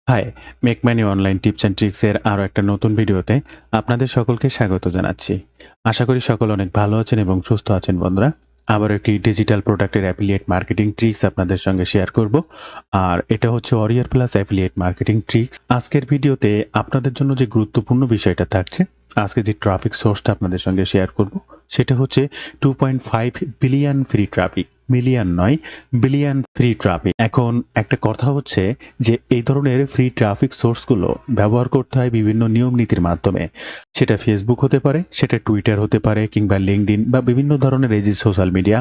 High, make money online tips and tricks এর আরো একটা নতুন ভিডিওতে আপনাদের সকলকে স্বাগত জানাচ্ছি। আশা করি সকলে অনেক ভালো আছেন এবং সুস্থ আছেন বন্ধুরা। আবার একটি ডিজিটাল প্রোডাক্টের অ্যাফিলিয়েট মার্কেটিং ট্রিক্স আপনাদের সঙ্গে শেয়ার করব। আর এটা হচ্ছে Warrior plus affiliate marketing tricks. আজকের ভিডিওতে আপনাদের জন্য যে গুরুত্বপূর্ণ বিষয়টা থাকছে, আজকে যে ট্রাফিক সোর্সটা আপনাদের সঙ্গে শেয়ার করব, সেটা হচ্ছে 2.5 বিলিয়ন ফ্রি ট্রাফিক। মিলিয়ন নয়, বিলিয়ন ফ্রি ট্রাফিক। এখন একটা কথা হচ্ছে যে এই ধরনের ফ্রি ট্রাফিক সোর্সগুলো ব্যবহার করতে হয় বিভিন্ন নিয়ম নীতির মাধ্যমে। সেটা ফেসবুক হতে পারে, সেটা টুইটার হতে পারে, কিংবা লিঙ্কডইন বা বিভিন্ন ধরনের এই যে সোশ্যাল মিডিয়া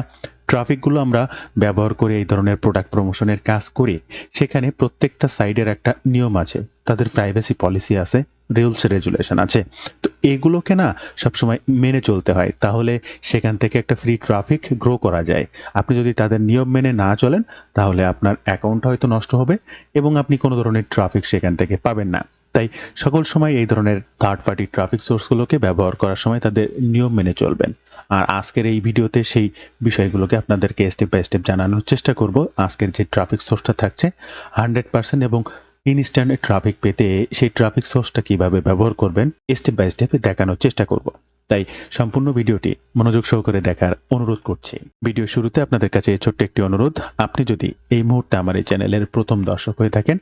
ট্রাফিকগুলো আমরা ব্যবহার করে এই ধরনের প্রোডাক্ট প্রমোশনের কাজ করি। সেখানে প্রত্যেকটা সাইডের একটা নিয়ম আছে, তাদের প্রাইভেসি পলিসি আছে, রুলস রেগুলেশন আছে। তো এগুলোকে না সবসময় মেনে চলতে হয়, তাহলে সেখান থেকে একটা ফ্রি ট্রাফিক গ্রো করা যায়। আপনি যদি তাদের নিয়ম মেনে না চলেন, তাহলে আপনার অ্যাকাউন্ট হয়তো নষ্ট হবে এবং আপনি কোনো ধরনের ট্রাফিক সেখান থেকে পাবেন না। তাই সকল সময় এই ধরনের থার্ড পার্টি ট্রাফিক সোর্সগুলোকে ব্যবহার করার সময় তাদের নিয়ম মেনে চলবেন। আর আজকের এই ভিডিওতে সেই বিষয়গুলোকে আপনাদেরকে স্টেপ বাই স্টেপ জানানোর চেষ্টা করব। আজকের যে ট্রাফিক সোর্সটা থাকছে 100% এবং ইনস্ট্যান্ট ট্রাফিক পেতে সেই ট্রাফিক সোর্সটা কিভাবে ব্যবহার করবেন স্টেপ বাই স্টেপ দেখানোর চেষ্টা করব। তাই সম্পূর্ণ ভিডিওটি মনোযোগ সহকারে দেখার অনুরোধ করছি। ভিডিও শুরুতে আপনাদের কাছে ছোট্ট একটি অনুরোধ, আপনি যদি এই মুহূর্তে আমার এই চ্যানেলের প্রথম দর্শক হয়ে থাকেন,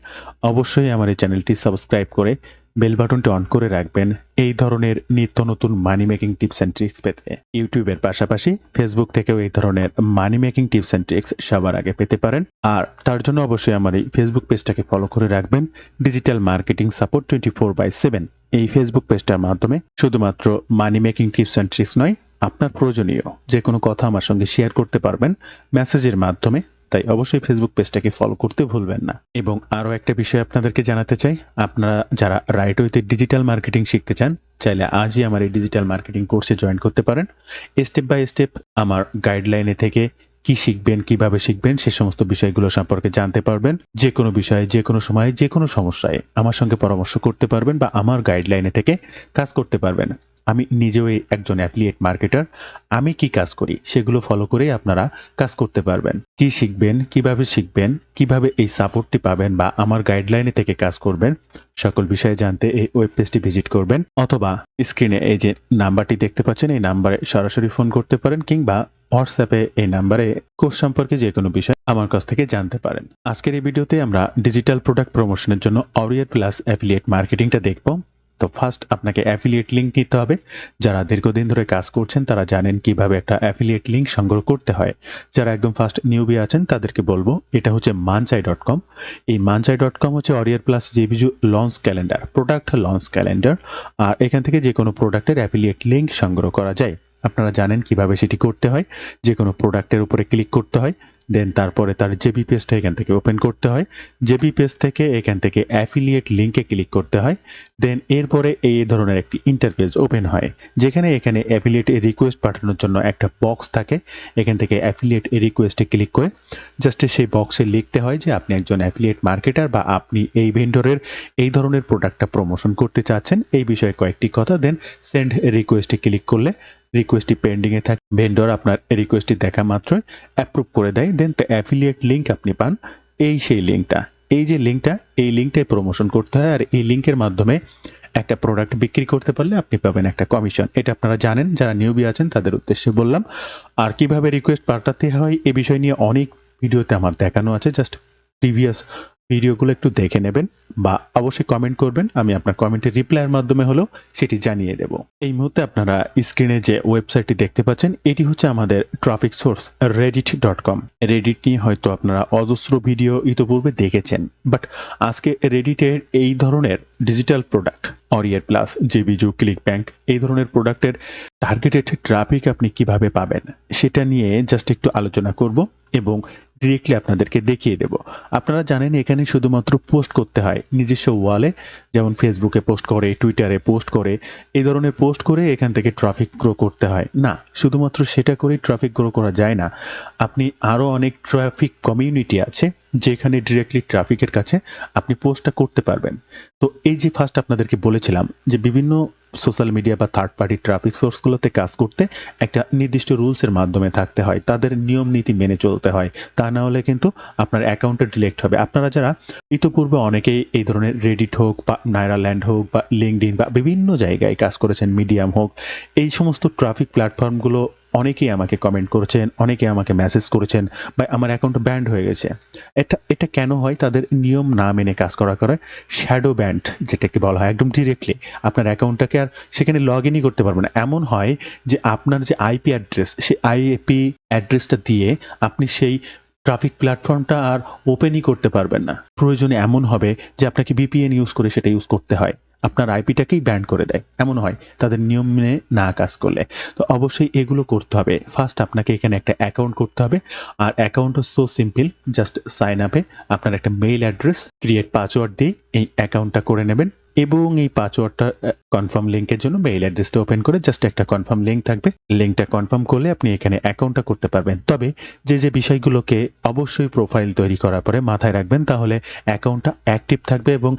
অবশ্যই আমার এই চ্যানেলটি সাবস্ক্রাইব করে বেল বাটনটি অন করে রাখবেন এই ধরনের নিত্য নতুন মানি মেকিং টিপস অ্যান্ড ট্রিক্স পেতে। ইউটিউবের পাশাপাশি ফেসবুক থেকেও এই ধরনের মানি মেকিং টিপস অ্যান্ড ট্রিক্স সবার আগে পেতে পারেন। আর তার জন্য অবশ্যই আমার এই ফেসবুক পেজটাকে ফলো করে রাখবেন, ডিজিটাল মার্কেটিং সাপোর্ট 24/7। এই ফেসবুক পেজটার মাধ্যমে শুধুমাত্র মানি মেকিং টিপস অ্যান্ড ট্রিক্স নয়, আপনার প্রয়োজনীয় যে কোনো কথা আমার সঙ্গে শেয়ার করতে পারবেন মেসেজের মাধ্যমে। তাই অবশ্যই ফেসবুক পেজটাকে ফলো করতে ভুলবেন না। এবং আরও একটা বিষয় আপনাদেরকে জানাতে চাই, আপনারা যারা রাইট ওয়েতে ডিজিটাল মার্কেটিং শিখতে চান, চাইলে আজই আমার এই ডিজিটাল মার্কেটিং কোর্সে জয়েন করতে পারেন। স্টেপ বাই স্টেপ আমার গাইডলাইনে থেকে কি শিখবেন, কিভাবে শিখবেন, সে সমস্ত বিষয়গুলো সম্পর্কে জানতে পারবেন। যে কোনো বিষয়ে, যে কোনো সময়ে, যে কোনো সমস্যায় আমার সঙ্গে পরামর্শ করতে পারবেন বা আমার গাইডলাইনে থেকে কাজ করতে পারবেন। আমি নিজেও একজন অ্যাফিলিয়েট মার্কেটার। আমি কি কাজ করি সেগুলো ফলো করেই আপনারা কাজ করতে পারবেন। কি শিখবেন, কিভাবে এই সাপোর্টটি পাবেন বা আমার গাইডলাইনে থেকে কাজ করবেন, সকল বিষয়ে জানতে এই ওয়েব পেজটি ভিজিট করবেন, অথবা স্ক্রিনে এই যে নাম্বারটি দেখতে পাচ্ছেন এই নাম্বারে সরাসরি ফোন করতে পারেন, কিংবা হোয়াটসঅ্যাপে এই নাম্বারে কোর্স সম্পর্কে যে কোনো বিষয় আমার কাছ থেকে জানতে পারেন। আজকের এই ভিডিওতে আমরা ডিজিটাল প্রোডাক্ট প্রমোশনের জন্য ওরিয়ার প্লাস অ্যাফিলিয়েট মার্কেটিংটা দেখব। তো ফার্স্ট আপনাকে অ্যাফিলিয়েট লিঙ্ক নিতে হবে। যারা দীর্ঘদিন ধরে কাজ করছেন তারা জানেন কিভাবে একটা অ্যাফিলিয়েট লিঙ্ক সংগ্রহ করতে হয়। যারা একদম ফার্স্ট নিউবি আছেন তাদেরকে বলবো, এটা হচ্ছে মানচাই.com। এই মানচাই.com হচ্ছে ওরিয়ার প্লাস জেবিজু launch calendar, product launch calendar. আর এখান থেকে যে কোনো প্রোডাক্টের অ্যাফিলিয়েট লিঙ্ক সংগ্রহ করা যায়। আপনারা জানেন কিভাবে সেটি করতে হয়। যে কোনো প্রোডাক্টের উপরে ক্লিক করতে হয়, দেন তারপরে তার জেবি পেজটা এখান থেকে ওপেন করতে হয়। জেবি পেজ থেকে এখান থেকে অ্যাফিলিয়েট লিঙ্কে ক্লিক করতে হয়। দেন এরপরে এই ধরনের একটি ইন্টারফেস ওপেন হয়, যেখানে এখানে অ্যাফিলিয়েট রিকোয়েস্ট পাঠানোর জন্য একটা বক্স থাকে। এখান থেকে অ্যাফিলিয়েট রিকোয়েস্টে ক্লিক করে জাস্ট সেই বক্সে লিখতে হয় যে আপনি একজন অ্যাফিলিয়েট মার্কেটার বা আপনি এই ভেন্ডরের এই ধরনের প্রোডাক্টটা প্রমোশন করতে চাচ্ছেন, এই বিষয়ে কয়েকটি কথা। দেন সেন্ড রিকোয়েস্টে ক্লিক করলে রিকোয়েস্টটি পেন্ডিংয়ে থাকে। ভেন্ডর আপনার রিকোয়েস্টটি দেখা মাত্রই অ্যাপ্রুভ করে দেয়। দেন অ্যাফিলিয়েট লিঙ্ক আপনি পান। সেই লিঙ্কটা, এই যে লিঙ্কটা, এই লিঙ্কটাই প্রমোশন করতে হয়। আর এই লিঙ্কের মাধ্যমে একটা প্রোডাক্ট বিক্রি করতে পারলে আপনি পাবেন একটা কমিশন। এটা আপনারা জানেন, যারা নিউবি আছেন তাদের উদ্দেশ্যে বললাম। আর কিভাবে রিকোয়েস্ট পাঠাতে হয় এ বিষয় নিয়ে অনেক ভিডিওতে আমার দেখানো আছে, জাস্ট প্রিভিয়াস ভিডিওগুলো একটু দেখে নেবেন বা অবশ্যই কমেন্ট করবেন, আমি আপনার কমেন্টের রিপ্লাইয়ের মাধ্যমে হলেও সেটি জানিয়ে দেব। এই মুহূর্তে আপনারা স্ক্রিনে যে ওয়েবসাইটটি দেখতে পাচ্ছেন, এটি হচ্ছে আমাদের ট্রাফিক সোর্স reddit.com। রেডিট নিয়ে হয়তো আপনারা অজস্র ভিডিও ইতোপূর্বে দেখেছেন, বাট আজকে রেডিটের এই ধরনের ডিজিটাল প্রোডাক্ট ওরিয়ার প্লাস, জেবিজু, ক্লিক ব্যাংক, এই ধরনের প্রোডাক্টের টার্গেটেড ট্রাফিক আপনি কিভাবে পাবেন সেটা নিয়ে জাস্ট একটু আলোচনা করব এবং ডিরেক্টলি আপনাদেরকে দেখিয়ে দেব। আপনারা জানেন এখানে শুধুমাত্র পোস্ট করতে হয় নিজস্ব ওয়ালে, যেমন ফেসবুকে পোস্ট করে, টুইটারে পোস্ট করে, এই ধরনের পোস্ট করে এখান থেকে ট্রাফিক গ্রো করতে হয় না। শুধুমাত্র সেটা করেই ট্রাফিক গ্রো করা যায় না। আপনি আরও অনেক ট্রাফিক কমিউনিটি আছে যেখানে ডিরেক্টলি ট্রাফিকের কাছে আপনি পোস্টটা করতে পারবেন। তো এই যে ফার্স্ট আপনাদেরকে বলেছিলাম যে বিভিন্ন সোশ্যাল মিডিয়া বা থার্ড পার্টি ট্রাফিক সোর্সগুলোতে কাজ করতে একটা নির্দিষ্ট রুলসের মাধ্যমে থাকতে হয়। তাদের নিয়ম নীতি মেনে চলতে হয়। তা না হলে কিন্তু আপনার অ্যাকাউন্টটা ডিলেক্ট হবে। আপনারা যারা ইতপূর্বে অনেকেই এই ধরনের Reddit হোক বা Nairaland হোক বা LinkedIn বা বিভিন্ন জায়গায় কাজ করেছেন, Medium হোক, এই সমস্ত ট্রাফিক প্ল্যাটফর্মগুলো অনেকেই আমাকে কমেন্ট করেছেন, অনেকে আমাকে মেসেজ করেছেন বা আমার অ্যাকাউন্ট ব্যান্ড হয়ে গেছে। এটা কেন হয়? তাদের নিয়ম না মেনে কাজ করার কারণে শ্যাডো ব্যান্ড যেটাকে বলা হয়, একদম ডিরেক্টলি আপনার অ্যাকাউন্টটাকে আর সেখানে লগ ইনই করতে পারবে না। এমন হয় যে আপনার যে আইপি অ্যাড্রেস, সেই আইপি অ্যাড্রেসটা দিয়ে আপনি সেই ট্রাফিক প্ল্যাটফর্মটা আর ওপেনই করতে পারবেন না। প্রয়োজনে এমন হবে যে আপনাকে VPN ইউজ করে সেটা ইউজ করতে হয়। আপনার আইপিটাকেই ব্যান্ড করে দেয়। এমন হয় তাদের নিয়ম মেনে না কাজ করলে। তো অবশ্যই এগুলো করতে হবে। ফার্স্ট আপনাকে এখানে একটা অ্যাকাউন্ট করতে হবে। আর অ্যাকাউন্টও সো সিম্পল, জাস্ট সাইন আপে আপনার একটা মেইল অ্যাড্রেস, ক্রিয়েট পাসওয়ার্ড দিয়ে এই অ্যাকাউন্টটা করে নেবেন এবং এই পাসওয়ার্ডটা কনফার্ম লিংকের জন্য মেইল অ্যাড্রেসটা ওপেন করে জাস্ট একটা কনফার্ম লিংক থাকবে। লিংকটা কনফার্ম করলে আপনি এখানে অ্যাকাউন্টটা করতে পারবেন। তবে যে বিষয়গুলোকে অবশ্যই প্রোফাইল তৈরি করার পরে মাথায় রাখবেন, তাহলে অ্যাকাউন্টটা অ্যাক্টিভ থাকবে এবং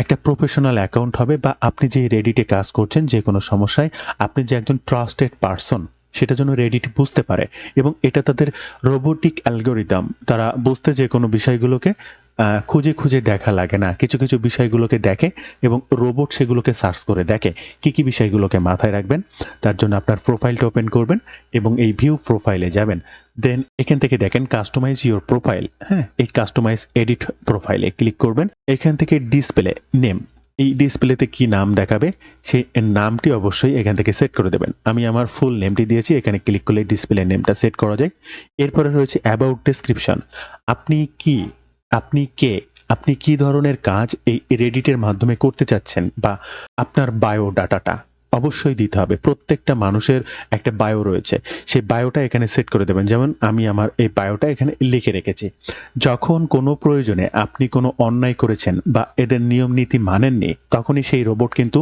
একটা প্রফেশনাল অ্যাকাউন্ট হবে, বা আপনি যে রেডিটে কাজ করছেন যে কোনো সমস্যায় আপনি যে একজন ট্রাস্টেড পারসন সেটা যেন রেডিট বুঝতে পারে। এবং এটা তাদের রোবোটিক অ্যালগোরিদম, তারা বুঝতে যে কোনো বিষয়গুলোকে খুঁজে খুঁজে দেখা লাগে না, কিছু কিছু বিষয়গুলোকে দেখে এবং রোবট সেগুলোকে সার্চ করে দেখে কি বিষয়গুলোকে মাথায় রাখবেন। তার জন্য আপনার প্রোফাইলটা ওপেন করবেন এবং এই ভিউ প্রোফাইলে যাবেন। দেন এখান থেকে দেখেন কাস্টমাইজ ইউর প্রোফাইল। হ্যাঁ, এই কাস্টমাইজ এডিট প্রোফাইলে ক্লিক করবেন। এখান থেকে ডিসপ্লে নেম, এই ডিসপ্লেতে কি নাম দেখাবে সেই নামটি অবশ্যই এখান থেকে সেট করে দেবেন। আমি আমার ফুল নেমটি দিয়েছি, এখানে ক্লিক করলে ডিসপ্লে নেমটা সেট করা যায়। এরপরে রয়েছে অ্যাবাউট ডেসক্রিপশন। আপনি কি, আপনি কে, আপনি কি ধরনের কাজ এই রেডিটের মাধ্যমে করতে চাচ্ছেন, বা আপনার বায়ো ডাটাটা অবশ্যই দিতে হবে। প্রত্যেকটা মানুষের একটা বায়ো রয়েছে, সেই বায়োটা এখানে সেট করে দেবেন। যেমন আমি আমার এই বায়োটা এখানে লিখে রেখেছি। যখন কোনো প্রয়োজনে আপনি কোনো অন্যায় করেছেন বা এদের নিয়ম নীতি মানেননি, তখনই সেই রোবট কিন্তু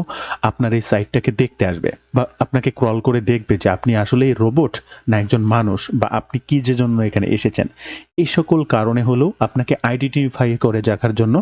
আপনার এই সাইটটাকে দেখতে আসবে বা আপনাকে ক্রল করে দেখবে যে আপনি আসলে এই রোবট না একজন মানুষ, বা আপনি কি যে জন্য এখানে এসেছেন। এই সকল কারণে হলেও আপনাকে আইডেন্টিফাই করে রাখার জন্য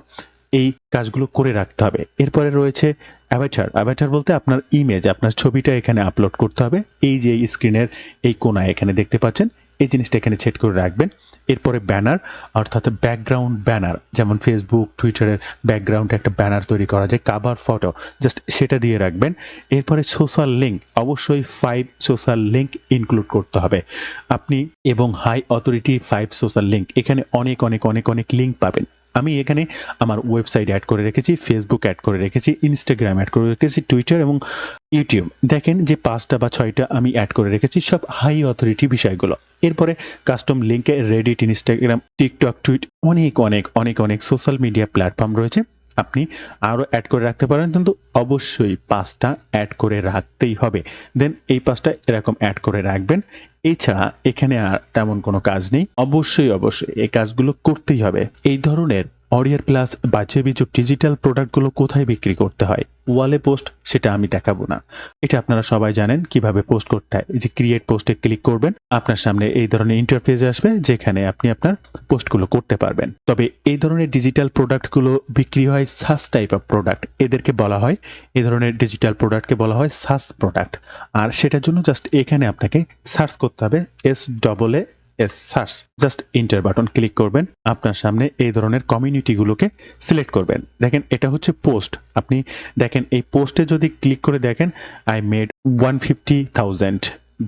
এই কাজগুলো করে রাখতে হবে। এরপরে রয়েছে অ্যাভাটার। অ্যাভাটার বলতে আপনার ইমেজ, আপনার ছবিটা এখানে আপলোড করতে হবে। এই যে স্ক্রিনের এই কোনায় এখানে দেখতে পাচ্ছেন, এই জিনিসটা এখানে সেট করে রাখবেন। এরপরে ব্যানার, অর্থাৎ ব্যাকগ্রাউন্ড ব্যানার, যেমন ফেসবুক টুইটারের ব্যাকগ্রাউন্ডে একটা ব্যানার তৈরি করা যায়, কাভার ফটো, জাস্ট সেটা দিয়ে রাখবেন। এরপরে সোশ্যাল লিঙ্ক, অবশ্যই 5 সোশ্যাল লিঙ্ক ইনক্লুড করতে হবে আপনি, এবং হাই অথরিটি 5 সোশ্যাল লিঙ্ক। এখানে অনেক অনেক অনেক অনেক লিঙ্ক পাবেন। আমি এখানে আমার ওয়েবসাইট অ্যাড করে রেখেছি, ফেসবুক অ্যাড করে রেখেছি, ইনস্টাগ্রাম অ্যাড করে রেখেছি, টুইটার এবং ইউটিউব। দেখেন যে 5টা বা 6টা আমি অ্যাড করে রেখেছি, সব হাই অথরিটি বিষয়গুলো। এরপরে কাস্টম লিঙ্কে রেডিট, ইনস্টাগ্রাম, টিকটক, টুইট, অনেক অনেক অনেক অনেক সোশ্যাল মিডিয়া প্ল্যাটফর্ম রয়েছে। আপনি আরও অ্যাড করে রাখতে পারেন, কিন্তু অবশ্যই 5টা অ্যাড করে রাখতেই হবে। দেন এই 5টা এরকম অ্যাড করে রাখবেন। এছাড়া এখানে আর তেমন কোনো কাজ নেই। অবশ্যই অবশ্যই এই কাজগুলো করতেই হবে। এই ধরনের অডিয়ার প্লাস বা জেবিজু ডিজিটাল প্রোডাক্টগুলো কোথায় বিক্রি করতে হয়? ওয়ালে পোস্ট, সেটা আমি দেখাবো না। এটা আপনারা সবাই জানেন কিভাবে পোস্ট করতে হয়। এই যে ক্রিয়েট পোস্টে ক্লিক করবেন, আপনার সামনে এই ধরনের ইন্টারফেস আসবে যেখানে আপনি আপনার পোস্টগুলো করতে পারবেন। তবে এই ধরনের ডিজিটাল প্রোডাক্টগুলো বিক্রি হয় সাস টাইপ অফ প্রোডাক্ট, এদেরকে বলা হয়, এই ধরনের ডিজিটাল প্রোডাক্টকে বলা হয় সাস প্রোডাক্ট। আর সেটার জন্য জাস্ট এখানে আপনাকে সার্চ করতে হবে, search, just inter button click করবেন। আপনার সামনে এই ধরনের কমিউনিটিগুলোকে সিলেক্ট করবেন। দেখেন এটা হচ্ছে পোস্ট। আপনি দেখেন এই পোস্টে যদি ক্লিক করে দেখেন, আই মেড 150,000,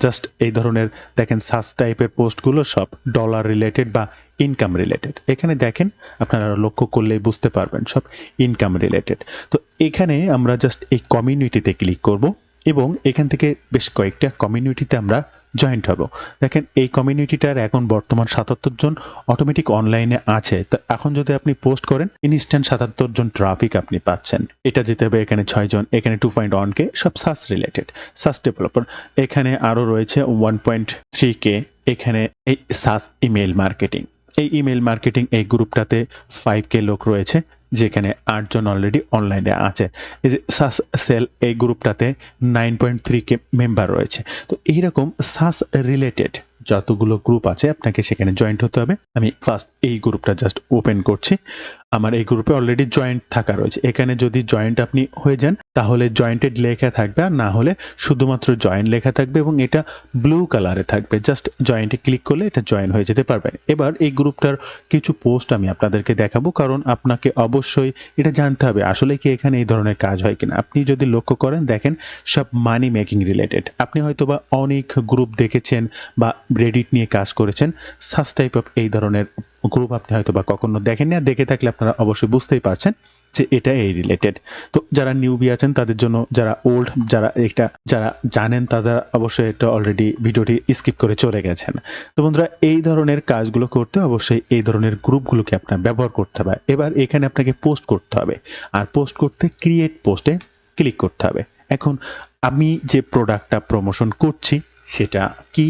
জাস্ট এই ধরনের দেখেন সার্চ টাইপের পোস্টগুলো সব ডলার রিলেটেড বা ইনকাম রিলেটেড। এখানে দেখেন আপনারা লক্ষ্য করলেই বুঝতে পারবেন সব ইনকাম রিলেটেড। তো এখানে আমরা জাস্ট এই কমিউনিটিতে ক্লিক করব এবং এখান থেকে বেশ কয়েকটা কমিউনিটিতে আমরা জয়েন্ট হব। দেখেন এই কমিউনিটিটার এখন বর্তমান 77 জন অটোমেটিক অনলাইনে আছে। তো এখন যদি আপনি পোস্ট করেন, ইনস্ট্যান্ট 77 জন ট্রাফিক আপনি পাচ্ছেন। এটা যেতে হবে এখানে 6 জন, এখানে 2.1K, সব সাস রিলেটেড, সাস ডেভেলপার। এখানে আরও রয়েছে 1.3K, এখানে এই সাস ইমেল মার্কেটিং। এই ইমেল মার্কেটিং এই গ্রুপটাতে 5K লোক রয়েছে, যেখানে 8 জন অলরেডি অনলাইনে আছে। এই যে সাস সেল এই গ্রুপটাতে 9.3K মেম্বার রয়েছে। তো এইরকম সাস রিলেটেড যতগুলো গ্রুপ আছে আপনাকে সেখানে জয়েন্ট হতে হবে। আমি ফার্স্ট এই গ্রুপটা জাস্ট ওপেন করছি। আমার এই গ্রুপে অলরেডি জয়েন্ট থাকা রয়েছে। এখানে যদি জয়েন্ট আপনি হয়ে যান তাহলে জয়েন্টেড লেখা থাকবে, আর না হলে শুধুমাত্র জয়েন লেখা থাকবে এবং এটা ব্লু কালারে থাকবে। জাস্ট জয়েন্টে ক্লিক করলে এটা জয়েন হয়ে যেতে পারবেন। এবার এই গ্রুপটার কিছু পোস্ট আমি আপনাদেরকে দেখাবো, কারণ আপনাকে অবশ্যই এটা জানতে হবে আসলে কি এখানে এই ধরনের কাজ হয় কিনা। আপনি যদি লক্ষ্য করেন দেখেন সব মানি মেকিং রিলেটেড। আপনি হয়তোবা অনেক গ্রুপ দেখেছেন বা রেডিট নিয়ে কাজ করেছেন, সাচ টাইপ অফ এই ধরনের গ্রুপ আপনি হয়তোবা কখনো দেখেন না। দেখে থাকলে আপনারা অবশ্যই বুঝতেই পারছেন যে এটা এই রিলেটেড। তো যারা নিউবি আছেন তাদের জন্য, যারা ওল্ড যারা জানেন তারা অবশ্যই এটা অলরেডি ভিডিওটি স্কিপ করে চলে গেছেন। তো বন্ধুরা, এই ধরনের কাজগুলো করতে অবশ্যই এই ধরনের গ্রুপগুলোকে আপনার ব্যবহার করতে হবে। এবার এখানে আপনাকে পোস্ট করতে হবে, আর পোস্ট করতে ক্রিয়েট পোস্টে ক্লিক করতে হবে। এখন আমি যে প্রোডাক্টটা প্রমোশন করছি সেটা কি,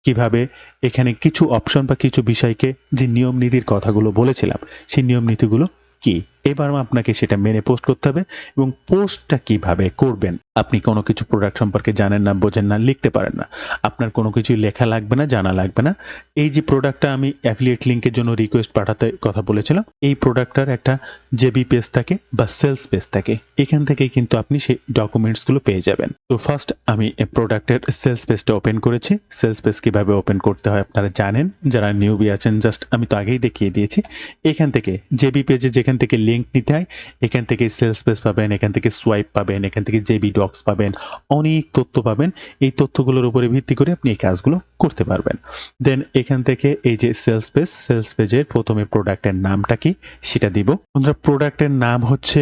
কিভাবে, এখানে কিছু অপশন বা কিছু বিষয়কে যে নিয়ম নীতির কথাগুলো বলেছিলাম সেই নিয়ম নীতিগুলো কি, এবার আপনাকে সেটা মেনে পোস্ট করতে হবে। এবং পোস্টটা কিভাবে করবেন, আপনি কোনো কিছু প্রোডাক্ট সম্পর্কে জানেন না, বোঝেন না, লিখতে পারেন না, আপনার কোনো কিছুই লেখা লাগবে না, জানা লাগবে না। এই যে প্রোডাক্টটা আমি অ্যাফিলিয়েট লিঙ্কের জন্য রিকোয়েস্ট পাঠাতে কথা বলেছিলাম, এই প্রোডাক্টটার একটা জেবি পেজ থাকে বা সেলস পেজ থাকে, এখান থেকেই কিন্তু আপনি সেই ডকুমেন্টসগুলো পেয়ে যাবেন। তো ফার্স্ট আমি প্রোডাক্টের সেলস পেজটা ওপেন করেছি। সেলস পেজ কিভাবে ওপেন করতে হয় আপনারা জানেন, যারা নিউবি আছেন জাস্ট আমি তো আগেই দেখিয়ে দিয়েছি। এখান থেকে জেবি পেজে যেখান থেকে লিঙ্ক নিতে হয় এখান থেকে সেলস পেজ পাবেন, এখান থেকে সোয়াইপ পাবেন, এখান থেকে জেবি ডক্স পাবেন, অনেক তথ্য পাবেন। এই তথ্যগুলোর উপরে ভিত্তি করে আপনি এই কাজগুলো করতে পারবেন। দেন এখান থেকে এই যে সেলস পেজের প্রথমে প্রোডাক্টের নামটা কি সেটা দিব। আমরা প্রোডাক্টের নাম হচ্ছে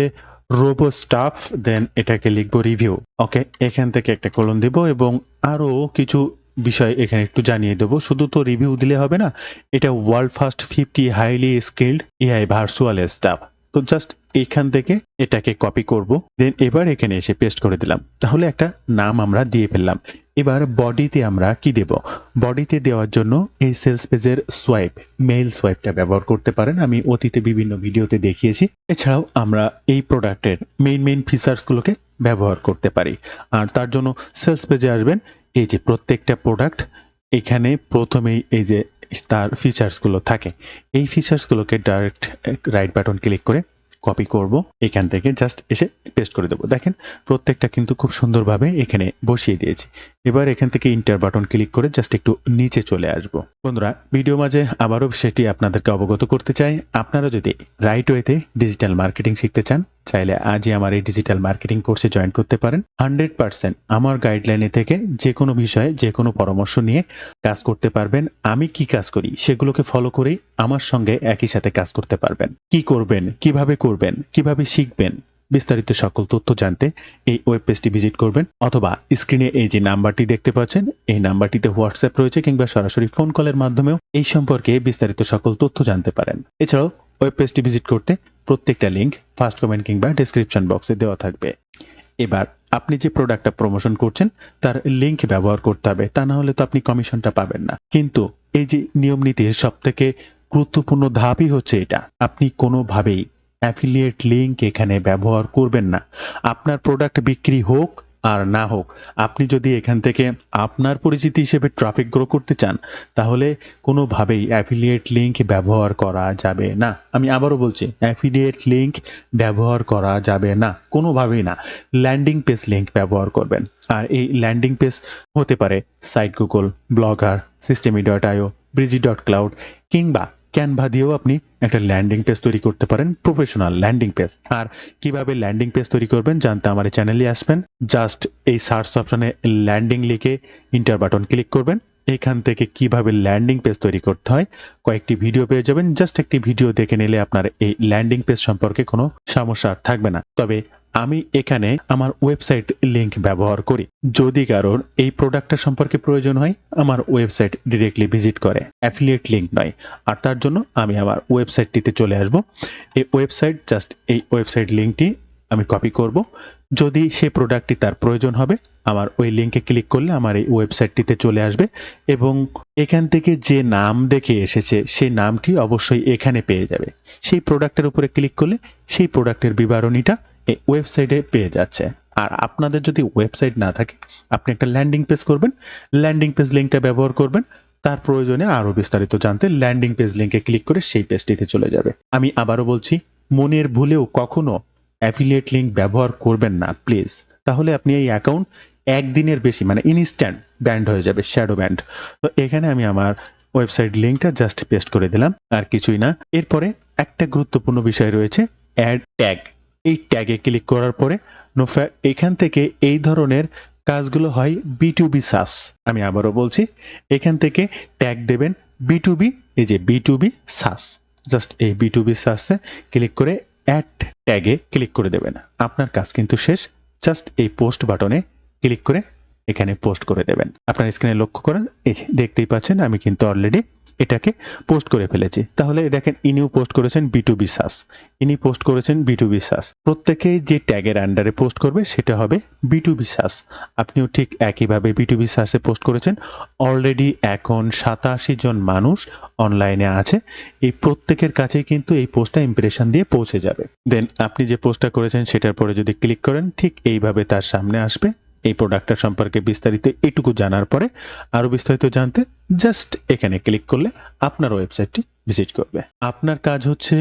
রোবো স্টাফ, দেন এটাকে লিখবো রিভিউ। ওকে, এখান থেকে একটা কলন দিব এবং আরো কিছু বিষয় এখানে একটু জানিয়ে দেবো। শুধু তো রিভিউ দিলে হবে না, এটা world first 50 highly skilled AI virtual staff. তো জাস্ট এখান থেকে এটাকে কপি করব, দেন এবার এখানে এসে পেস্ট করে দিলাম। তাহলে একটা নাম আমরা দিয়ে ফেললাম। এবার বডিতে আমরা কি দেব, বডিতে দেওয়ার জন্য এই সেলস পেজের সোয়াইপ, মেইল সোয়াইপটা ব্যবহার করতে পারেন। আমি অতীতে বিভিন্ন ভিডিওতে দেখিয়েছি। এছাড়াও আমরা এই প্রোডাক্টের মেইন ফিচার্সগুলোকে ব্যবহার করতে পারি। আর তার জন্য সেলস পেজে আসবেন, এই যে প্রত্যেকটা প্রোডাক্ট এখানে প্রথমেই এই যে তার ফিচার্সগুলো থাকে, এই ফিচার্সগুলোকে ডাইরেক্ট রাইট বাটন ক্লিক করে কপি করব, এখান থেকে জাস্ট এসে পেস্ট করে দেবো। দেখেন প্রত্যেকটা কিন্তু খুব সুন্দরভাবে এখানে বসিয়ে দিয়েছি। এবার এখান থেকে ইন্টার বাটন ক্লিক করে জাস্ট একটু নিচে চলে আসব। বন্ধুরা, ভিডিও মাঝে আবারও সেটি আপনাদেরকে অবগত করতে চাই, আপনারা যদি রাইট ওয়েতে ডিজিটাল মার্কেটিং শিখতে চান চাইলে আজই আমার এই ডিজিটাল মার্কেটিং কোর্সে জয়েন করতে পারেন। 100% আমার গাইডলাইনে থেকে যে কোনো বিষয়ে যে কোনো পরামর্শ নিয়ে কাজ করতে পারবেন। আমি কি কাজ করি সেগুলোকে ফলো করেই আমার সঙ্গে একই সাথে কাজ করতে পারবেন। কি করবেন, কিভাবে শিখবেন, বিস্তারিত সকল তথ্য জানতে এই ওয়েব পেজটি ভিজিট করবেন, অথবা স্ক্রিনে এই যে নাম্বারটি দেখতে পাচ্ছেন এই নাম্বারটিতে হোয়াটসঅ্যাপ রয়েছে, কিংবা সরাসরি ফোন কলের মাধ্যমেও এই সম্পর্কে বিস্তারিত সকল তথ্য জানতে পারেন। এছাড়াও ওয়েব পেজটি ভিজিট করতে প্রত্যেকটা লিঙ্ক ফার্স্ট কমেন্ট কিংবা ডেসক্রিপশন বক্সে দেওয়া থাকবে। এবার আপনি যে প্রোডাক্টটা প্রমোশন করছেন তার লিঙ্ক ব্যবহার করতে হবে, তা না হলে তো আপনি কমিশনটা পাবেন না। কিন্তু এই যে নিয়ম নীতির সব থেকে গুরুত্বপূর্ণ ধাপই হচ্ছে এটা, আপনি কোনোভাবেই অ্যাফিলিয়েট লিঙ্ক এখানে ব্যবহার করবেন না। আপনার প্রোডাক্ট বিক্রি হোক আর না হোক, আপনি যদি এখান থেকে আপনার পরিচিতি হিসেবে ট্রাফিক গ্রো করতে চান তাহলে কোনোভাবেই অ্যাফিলিয়েট লিঙ্ক ব্যবহার করা যাবে না। আমি আবারও বলছি, অ্যাফিলিয়েট লিঙ্ক ব্যবহার করা যাবে না, কোনোভাবেই না। ল্যান্ডিং পেজ লিঙ্ক ব্যবহার করবেন। আর এই ল্যান্ডিং পেজ হতে পারে সাইট গুগল, ব্লগার, সিস্টেমি.io, ব্রিজি.ক্লাউড কিংবা ক্যানভা দিয়েও আপনি একটা ল্যান্ডিং পেজ তৈরি করতে পারেন, প্রফেশনাল ল্যান্ডিং পেজ। আর কিভাবে ল্যান্ডিং পেজ তৈরি করবেন জানতে আমার এই চ্যানেলে আসবেন। জাস্ট এই সার্চ অপশনে ল্যান্ডিং লিখে ইন্টার বাটন ক্লিক করবেন। এখান থেকে কিভাবে ল্যান্ডিং পেজ তৈরি করতে হয় কয়েকটি ভিডিও পেয়ে যাবেন। জাস্ট একটি ভিডিও দেখে নিলে আপনার এই ল্যান্ডিং পেজ সম্পর্কে কোনো সমস্যা আর থাকবে না। তবে আমি এখানে আমার ওয়েবসাইট লিংক ব্যবহার করি। যদি কারোর এই প্রোডাক্টটা সম্পর্কে প্রয়োজন হয় আমার ওয়েবসাইট ডিরেক্টলি ভিজিট করে, অ্যাফিলিয়েট লিংক নয়। আর তার জন্য আমি আমার ওয়েবসাইটটিতে চলে আসব। এই ওয়েবসাইট, জাস্ট এই ওয়েবসাইট লিংকটি আমি কপি করব। যদি সেই প্রোডাক্টটি তার প্রয়োজন হবে আমার ওই লিঙ্কে ক্লিক করলে আমার এই ওয়েবসাইটটিতে চলে আসবে এবং এখান থেকে যে নাম দেখে এসেছে সেই নামটি অবশ্যই এখানে পেয়ে যাবে। সেই প্রোডাক্টের উপরে ক্লিক করলে সেই প্রোডাক্টের বিবরণীটা এই ওয়েবসাইটে পেয়ে যাচ্ছে। আর আপনাদের যদি ওয়েবসাইট না থাকে আপনি একটা ল্যান্ডিং পেজ করবেন, ল্যান্ডিং পেজ লিঙ্কটা ব্যবহার করবেন, তার প্রয়োজনে আরো বিস্তারিত জানতে ল্যান্ডিং পেজ লিংকে ক্লিক করে সেই পেজটিতে চলে যাবে। আমি আবারও বলছি, মনের ভুলেও কখনো অ্যাফিলিয়েট লিংক ব্যবহার করবেন না প্লিজ। তাহলে আপনি এই অ্যাকাউন্ট একদিনের বেশি মানে ইনস্ট্যান্ট ব্যান্ড হয়ে যাবে, শ্যাডো ব্যান্ড। তো এখানে আমি আমার ওয়েবসাইট লিংকটা জাস্ট পেস্ট করে দিলাম, আর কিছুই না। এরপরে একটা গুরুত্বপূর্ণ বিষয় রয়েছে, অ্যাড ট্যাগ। এই ট্যাগে ক্লিক করার পরে এখান থেকে এই ধরনের কাজগুলো হয় B2B সাস। আমি আবারও বলছি, এখান থেকে ট্যাগ দেবেন B2B, এই যে B2B সাস। জাস্ট এই B2B সাসে ক্লিক করে অ্যাড ট্যাগে ক্লিক করে দেবেন। আপনার কাজ কিন্তু শেষ। জাস্ট এই পোস্ট বাটনে ক্লিক করে এখানে পোস্ট করে দেবেন। আপনার স্ক্রিনে লক্ষ্য করেন, এই যে দেখতেই পাচ্ছেন আমি কিন্তু অলরেডি এটাকে পোস্ট করে ফেলেছি। তাহলে দেখেন, ইনিও পোস্ট করেছেন B2B সাস, ইনি পোস্ট করেছেন B2B সাস। প্রত্যেকেই যে ট্যাগের আন্ডারে পোস্ট করবে সেটা হবে B2B সাস। আপনিও ঠিক একইভাবে B2B সাসে পোস্ট করেছেন। অলরেডি এখন 87 জন মানুষ অনলাইনে আছে। এই প্রত্যেকের কাছেই কিন্তু এই পোস্টটা ইমপ্রেশন দিয়ে পৌঁছে যাবে। দেন আপনি যে পোস্টটা করেছেন সেটার পরে যদি ক্লিক করেন, ঠিক এইভাবে তার সামনে আসবে। এই প্রোডাক্টটা সম্পর্কে বিস্তারিত এইটুকু জানার পরে আরো বিস্তারিত জানতে জাস্ট এখানে ক্লিক করলে আপনার ওয়েবসাইটটি ভিজিট করবে। আপনার কাজ হচ্ছে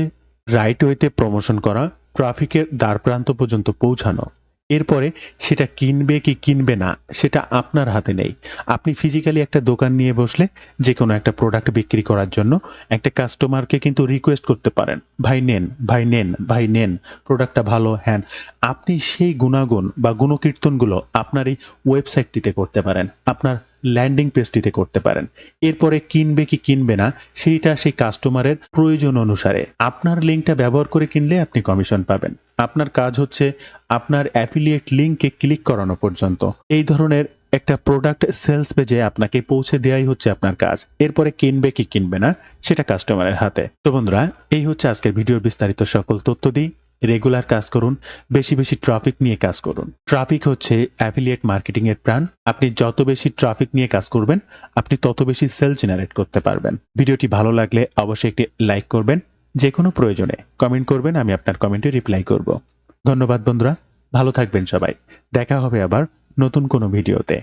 রাইট ওয়েতে প্রমোশন করা, ট্রাফিকের দ্বার প্রান্ত পর্যন্ত পৌঁছানো। এরপরে সেটা কিনবে কি কিনবে না সেটা আপনার হাতে নেই। আপনি ফিজিক্যালি একটা দোকান নিয়ে বসলে যে কোনো একটা প্রোডাক্ট বিক্রি করার জন্য একটা কাস্টমারকে কিন্তু রিকোয়েস্ট করতে পারেন, ভাই নেন, ভাই নেন, ভাই নেন, প্রোডাক্টটা ভালো, হ্যাঁ। আপনি সেই গুণাগুণ বা গুণকীর্তনগুলো আপনার এই ওয়েবসাইটটিতে করতে পারেন, আপনার ল্যান্ডিং পেজটিতে করতে পারেন। এরপরে কিনবে কি কিনবে না সেইটা সেই কাস্টমারের প্রয়োজন অনুসারে আপনার লিঙ্কটা ব্যবহার করে কিনলে আপনি কমিশন পাবেন। আপনার কাজ হচ্ছে আপনার অ্যাফিলিয়েট লিঙ্কে ক্লিক করানো পর্যন্ত। এই ধরনের একটা প্রোডাক্ট সেলস পেজে আপনাকে পৌঁছে দেওয়াই হচ্ছে আপনার কাজ। এরপরে কিনবে কি কিনবে না সেটা কাস্টমারের হাতে। তো বন্ধুরা, এই হচ্ছে আজকের ভিডিওর বিস্তারিত সকল তথ্য দিই। রেগুলার কাজ করুন, বেশি বেশি ট্রাফিক নিয়ে কাজ করুন। ট্রাফিক হচ্ছে অ্যাফিলিয়েট মার্কেটিং এর প্রাণ। আপনি যত বেশি ট্রাফিক নিয়ে কাজ করবেন, আপনি তত বেশি সেল জেনারেট করতে পারবেন। ভিডিওটি ভালো লাগলে অবশ্যই একটি লাইক করবেন। যে কোনো প্রয়োজনে কমেন্ট করবেন, আমি আপনার কমেন্টে রিপ্লাই করব। ধন্যবাদ বন্ধুরা, ভালো থাকবেন সবাই। দেখা হবে আবার নতুন কোনো ভিডিওতে।